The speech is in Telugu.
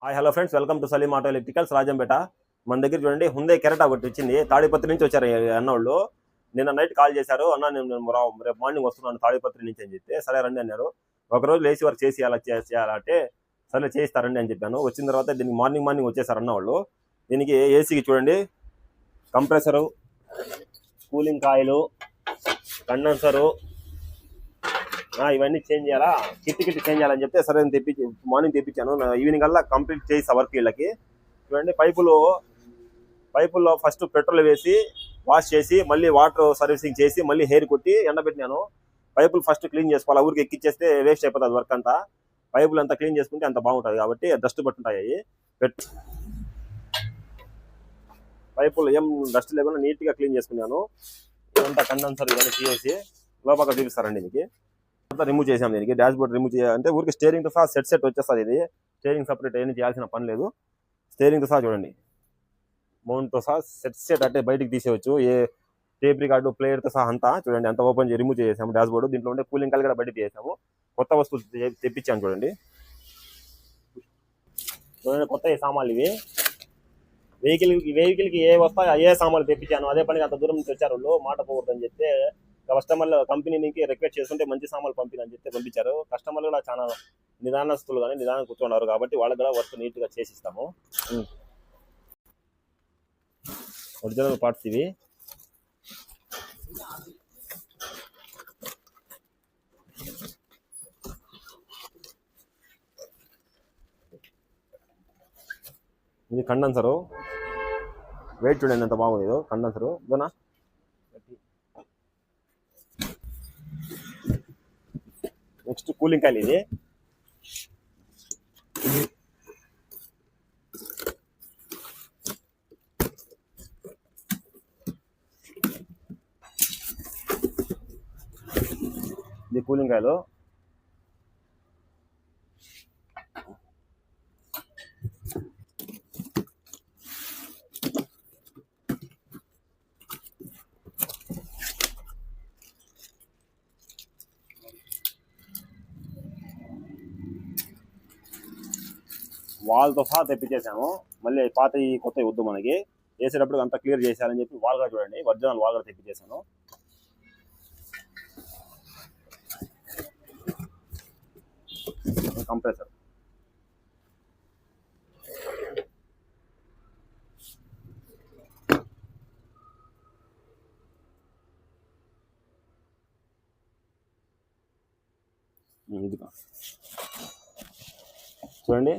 Hi hello friends, welcome to Saleem auto electricals Rajampet. మన దగ్గర చూడండి హుందే కెరటా ఒకటి వచ్చింది. తాడిపత్రి నుంచి వచ్చారు అన్నోళ్ళు. నిన్న నైట్ కాల్ చేశారు, అన్న నేను రేపు మార్నింగ్ వస్తున్నాను తాడిపత్రి నుంచి అని చెప్తే సరే రండి అన్నారు. ఒకరోజు లేచి వర్క్ చేసి అలా చేయాలంటే సరే చేయిస్తారండి అని చెప్పాను. వచ్చిన తర్వాత దీనికి మార్నింగ్ వచ్చేసారు అన్నవాళ్ళు. దీనికి ఏసీకి చూడండి కంప్రెసరు, కూలింగ్ కాయిలు, కండెన్సరు ఇవన్నీ చేంజ్ చేయాలా, కిట్ చేంజ్ చేయాలని చెప్తే సరే మార్నింగ్ తెప్పించాను. ఈవినింగ్ అలా కంప్లీట్ చేసి వర్క్ వీళ్ళకి. చూడండి పైపుల్లో ఫస్ట్ పెట్రోల్ వేసి వాష్ చేసి మళ్ళీ వాటర్ సర్వీసింగ్ చేసి మళ్ళీ హెయిర్ కొట్టి ఎండబెట్టినాను. పైపులు ఫస్ట్ క్లీన్ చేసుకోవాలి, ఊరికి ఎక్కిచ్చేస్తే వేస్ట్ అయిపోతుంది వర్క్ అంతా. పైపులు అంతా క్లీన్ చేసుకుంటే అంత బాగుంటుంది కాబట్టి డస్ట్ పట్టుంటాయి. పైపులు ఏం డస్ట్ లేకుండా నీట్గా క్లీన్ చేసుకున్నాను. ఇదంతా కండెన్సర్ ఇవన్నీ తీసేసి లోపల చూపిస్తారండి. దీనికి రిమూవ్ చేసాం. దీనికి డాష్ బోర్డ్ రిమూవ్ చేయాలంటే ఊరికి స్టీరింగ్ తో సహా సెట్ వచ్చేస్తుంది. ఇది స్టీరింగ్ సపరేట్ ఏం చేయాల్సిన పని లేదు. స్టీరింగ్ తో సహా చూడండి మౌంట్ తో సహా సెట్ అంటే బయటికి తీసేవచ్చు. ఏ టేప్ రికార్డు ప్లేయర్ తో సహా అంతా చూడండి అంత ఓపెన్ రిమూవ్ చేసాము. డాష్ బోర్డు దీంట్లో ఉండే కూలింగ్ కాయలు కూడా బయటకు తీసేసాము. కొత్త వస్తువులు తెప్పించాను చూడండి. కొత్త సామాన్లు ఇవి. వెహికల్కి ఏ వస్తాయో ఏ సామాన్లు తెప్పించాను. అదే పనికి అంత దూరం నుంచి వచ్చారు వాళ్ళు. మాట పోకూడదని చెప్తే కస్టమర్లు కంపెనీకి రిక్వెస్ట్ చేసుకుంటే మంచి సామాన్లు పంపిణని చెప్తే పంపించారు. కస్టమర్లు కూడా చాలా నిదానస్తులు కానీ నిదానం కూర్చున్నారు కాబట్టి వాళ్ళకి కూడా వర్క్ నీట్ గా చేసిస్తాము. ఒరిజినల్ పార్ట్స్ ఇవి. ఇది కండెన్సరు. వెయిట్ చూడండి ఎంత బాగుంది ఇది కండెన్సరు. ఇదనా నెక్స్ట్ కూలింగ్ కాయలు. ఇది కూలింగ్ కాయలు. వాల్తో సహా తెప్పించేసాము. మళ్ళీ పాత కొత్త వద్దు మనకి. వేసేటప్పుడు అంతా క్లియర్ చేశారని చెప్పి వాల్ కూడా చూడండి ఒరిజినల్ వాల్ కూడా తెప్పించేసాను. కంప్రెసర్ చూడండి